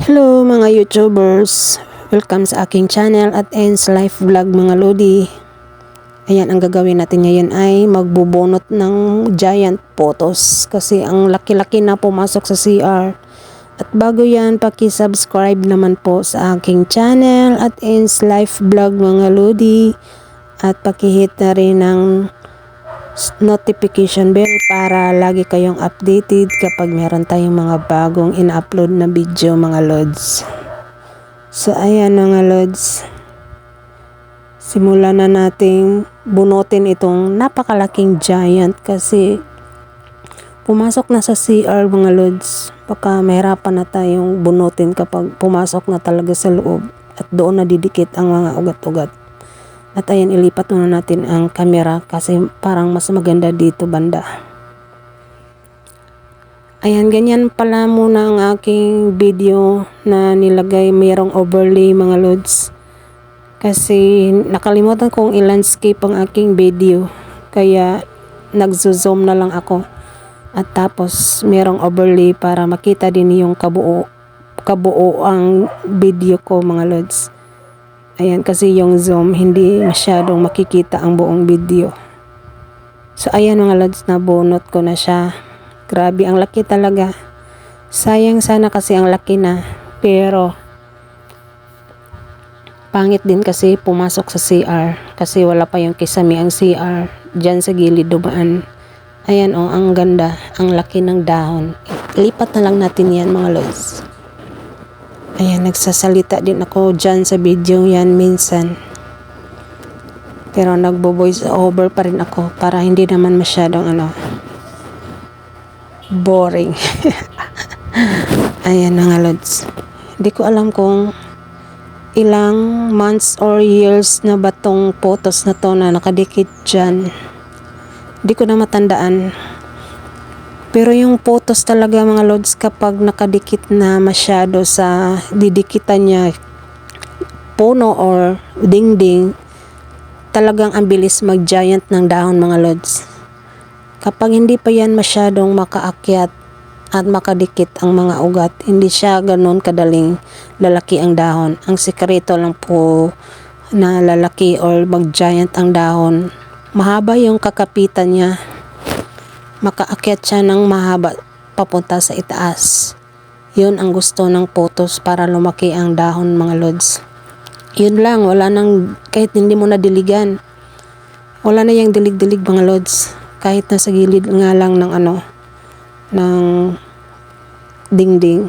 Hello mga YouTubers! Welcome sa aking channel at Ends Life Vlog mga Lodi. Ayan, ang gagawin natin ngayon ay magbubunot ng giant photos kasi ang laki-laki na pumasok sa CR. At bago yan, paki-subscribe naman po sa aking channel at Ends Life Vlog mga Lodi. At paki-hit na rin ng notification bell para lagi kayong updated kapag meron tayong mga bagong ina-upload na video mga lods. So ayan mga lods, simulan na nating bunutin itong napakalaking giant kasi pumasok na sa CR mga lods. Baka mahirapan na tayong bunutin kapag pumasok na talaga sa loob at doon na didikit ang mga ugat-ugat. At ayan, ilipat muna natin ang camera kasi parang mas maganda dito banda. Ayan, ganyan pala muna ang aking video na nilagay, mayroong overlay mga lods. Kasi nakalimutan kong i-landscape ang aking video. Kaya nagzo-zoom na lang ako. At tapos mayroong overlay para makita din yung kabuo ang video ko mga lods. Ayan, kasi yung zoom, hindi masyadong makikita ang buong video. So, ayan mga lods, nabunot ko na siya. Grabe, ang laki talaga. Sayang sana kasi ang laki na. Pero, pangit din kasi pumasok sa CR. Kasi wala pa yung kisame ang CR. Diyan sa gilid dumaan. Ayan oh, ang ganda. Ang laki ng dahon. Lipat na lang natin yan mga lods. Ayan, nagsasalita din ako dyan sa video yan minsan. Pero nagbo-voice over pa rin ako para hindi naman masyadong boring. Ayan mga lods. Hindi ko alam kung ilang months or years na ba tong photos na to na nakadikit dyan. Hindi ko na matandaan. Pero yung photos talaga mga lods kapag nakadikit na masyado sa didikitan niya puno or dingding, talagang ang bilis mag-giant ng dahon mga lods. Kapag hindi pa yan masyadong makaakyat at makadikit ang mga ugat, hindi siya ganun kadaling lalaki ang dahon. Ang sikreto lang po na lalaki or mag-giant ang dahon, mahaba yung kakapitan niya. Makaakyat siya ng mahaba papunta sa itaas. Yun ang gusto ng photos para lumaki ang dahon mga lods. Yun lang, wala nang, kahit hindi mo na diligan. Wala na yung dilig-dilig mga lods. Kahit nasa gilid nga lang ng ng dingding.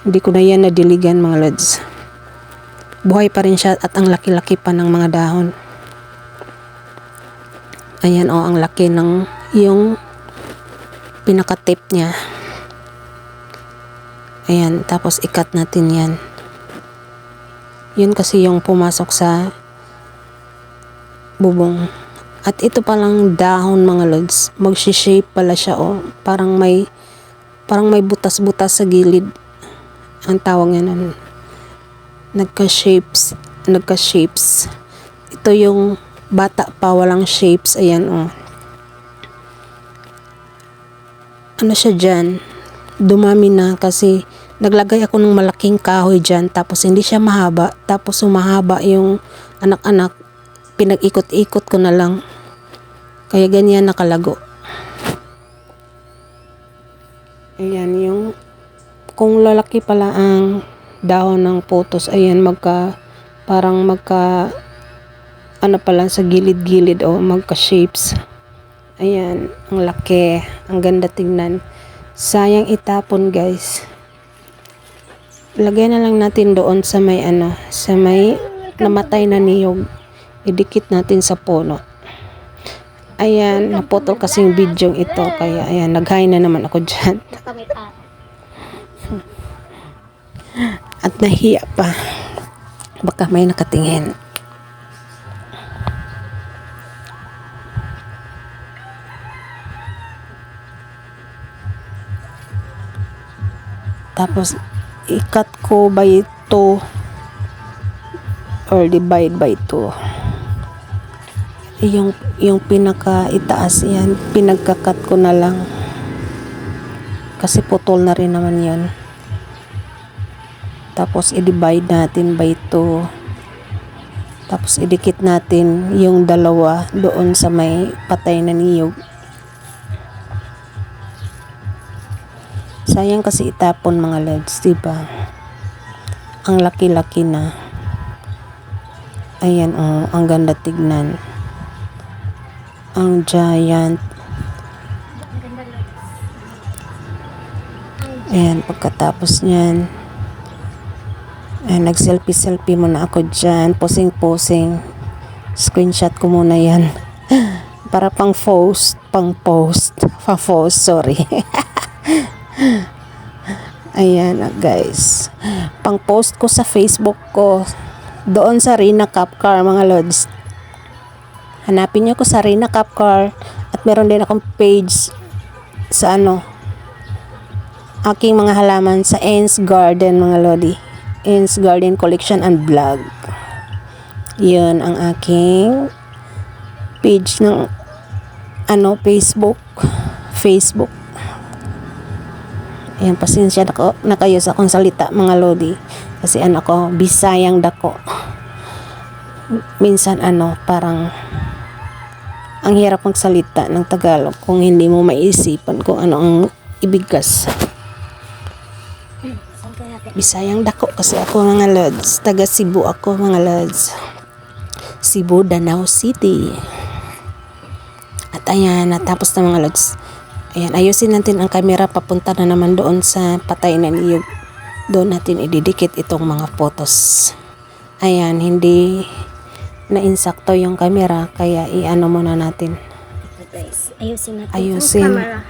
Hindi ko na yan nadiligan mga lods. Buhay pa rin siya at ang laki-laki pa ng mga dahon. Ayan oh, ang laki ng yung pinaka-tip niya. Ayan, tapos ikat natin yan. Yun kasi yung pumasok sa bubong. At ito palang dahon mga lods. Magsi-shape pala siya oh. Parang may butas-butas sa gilid. Ang tawag nga nun. Nagka-shapes. Ito yung bata pa, walang shapes. Ayan oh. Ano siya dyan, dumami na kasi naglagay ako ng malaking kahoy dyan tapos hindi siya mahaba, tapos humahaba yung anak-anak, pinag-ikot-ikot ko na lang kaya ganyan nakalago. Ayan yung kung lalaki pala ang dahon ng photos, ayan parang magka pala sa gilid-gilid o magka shapes. Ayan, ang laki. Ang ganda tingnan. Sayang itapon guys. Lagay na lang natin doon sa may sa may namatay na niyog. Idikit natin sa puno. Ayan, naputol kasing video ito. Kaya ayan, nag-hi na naman ako dyan. At nahiya pa. Baka may nakatingin. Tapos, ikat ko by 2 or divide by 2. Yung pinaka-itaas yan, pinagkakat ko na lang. Kasi putol na rin naman yan. Tapos i-divide natin by 2. Tapos idikit natin yung dalawa doon sa may patay na niyog. Sayang kasi itapon mga lods, diba? Ang laki-laki na. Ayan oh, ang ganda tignan. Ang giant. Ayan, pagkatapos niyan, nag-selfie muna ako dyan. Posing. Screenshot ko muna yan. Para pang-post, sorry. Ayan guys. Pang-post ko sa Facebook ko. Doon sa Rina Kapcar mga lods. Hanapin niyo ko sa Rina Kapcar. At meron din akong page sa aking mga halaman sa Ends Garden mga lodi. Ends Garden Collection and Vlog. Yun ang aking page ng Facebook. Ayan, pasensya na kayo sa akong salita mga lodi. Kasi ko, Bisayang dako. Minsan parang ang hirap magsalita ng Tagalog kung hindi mo maisipan kung ano ang ibigkas. Bisayang dako kasi ako mga lods. Taga Cebu ako mga lods. Cebu, Danau City. At ayan, natapos na mga lods. Ayan, ayusin natin ang camera papunta na naman doon sa patay na niyog. Doon natin ididikit itong mga photos. Ayan, hindi na insakto yung camera kaya muna natin. Guys, ayusin natin yung camera.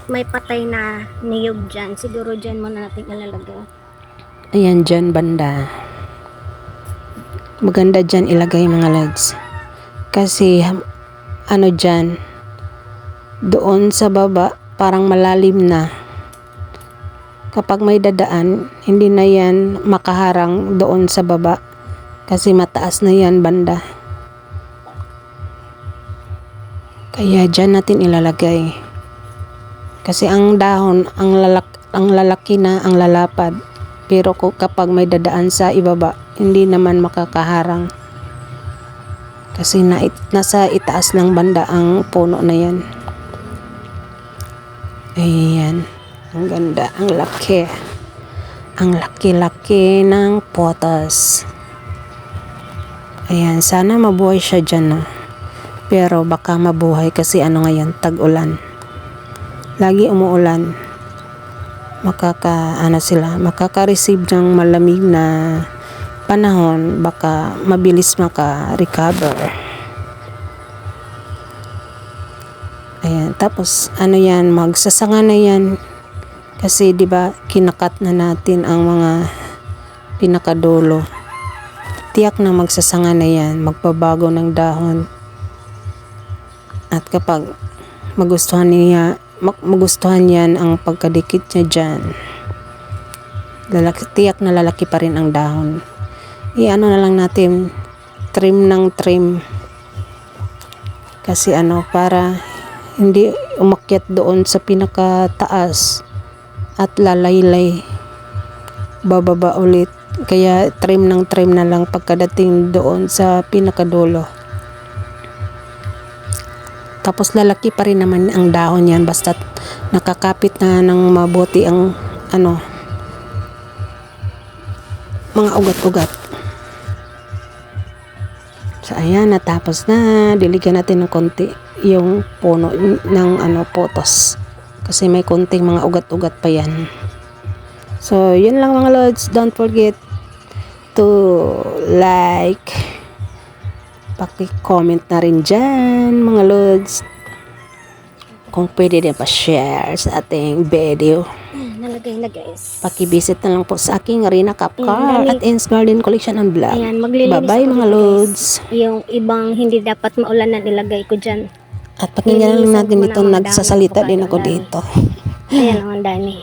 May patay na niyog dyan. Siguro dyan muna natin ilalagay. Ayan, dyan banda. Maganda dyan ilagay mga lads. Kasi dyan, doon sa baba parang malalim na. Kapag may dadaan, hindi na yan makaharang doon sa baba. Kasi mataas na yan banda. Kaya dyan natin ilalagay. Kasi ang dahon, ang lalaki na, ang lalapad. Pero kapag may dadaan sa ibaba, hindi naman makakaharang. Kasi nasa itaas ng banda ang puno na yan. Ayan. Ang ganda, ang laki. Ang laki-laki ng potas. Ayan, sana mabuhay siya dyan. Pero baka mabuhay kasi ngayon, tag-ulan. Lagi umuulan. Makaka-receive ng malamig na panahon, baka mabilis maka-recover. Ayan, tapos yan, magsasanga na yan. Kasi 'di ba, kinakat na natin ang mga pinakadulo. Tiyak na magsasanga na yan, magbabago ng dahon. At kapag magustuhan yan ang pagkadikit niya dyan, tiyak na lalaki pa rin ang dahon. Na lang natin, trim ng trim. Kasi para hindi umakyat doon sa pinakataas at lalaylay bababa ulit. Kaya trim ng trim na lang pagkadating doon sa pinakadulo. Tapos lalaki pa rin naman ang dahon yan basta nakakapit na ng mabuti ang mga ugat-ugat. So ayan, natapos na. Diligyan natin ng konti yung puno ng potos. Kasi may konting mga ugat-ugat pa yan. So yun lang mga lods. Don't forget to like, paki-comment na rin dyan mga lods. Kung pwede din pa-share sa ating video. Nalagay na guys. Paki-visit na lang po sa aking Rina Kapcar at Ends Garden Collection and Vlog. Ayan, maglilinis bye-bye mga lods. Yung ibang hindi dapat maulanan ilagay ko dyan. At pakinggan lang natin ito, nagsasalita din ako dito. Ayan ang dami.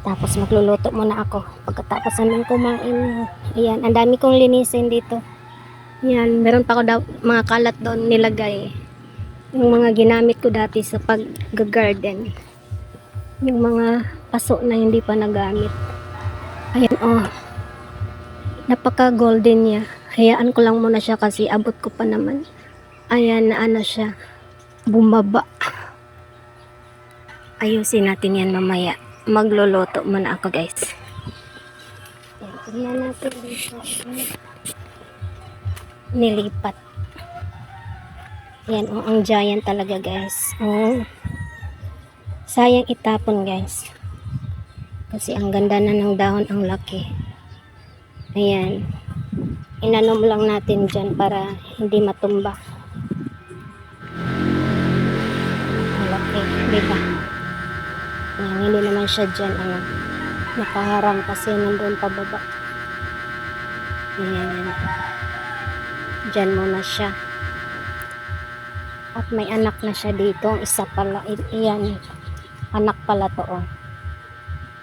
Tapos magluluto muna ako. Pagkatapos namin kumain. Ayan, ang dami kong linisin dito. Yan, meron pa ako mga kalat doon nilagay. Yung mga ginamit ko dati sa pag-garden. Yung mga paso na hindi pa nagamit. Ayan oh. Napaka golden niya. Hayaan ko lang muna siya kasi abot ko pa naman. Ayan na ano siya. Bumaba. Ayusin natin yan mamaya. Magluluto muna ako guys. Ayan, tingnan natin dito. Nilipat. Yan, oh, ang giant talaga guys. Oh. Sayang itapon guys. Kasi ang ganda na ng dahon, ang laki. Ayan. Inanom lang natin dyan para hindi matumba. Ang laki, diba? Ayan, hindi naman siya dyan, ano, nakaharang kasi nandun pababa. Ayan. Dyan muna siya. At may anak na siya dito. Ang isa pala. Ayan. Anak pala to. Oh.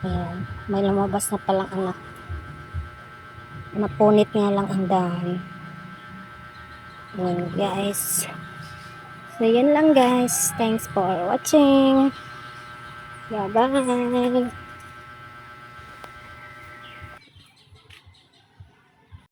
Ayan. May lumabas na palang anak. Napunit nga lang ang dahon. Ayan guys. So yan lang guys. Thanks for watching. Bye bye.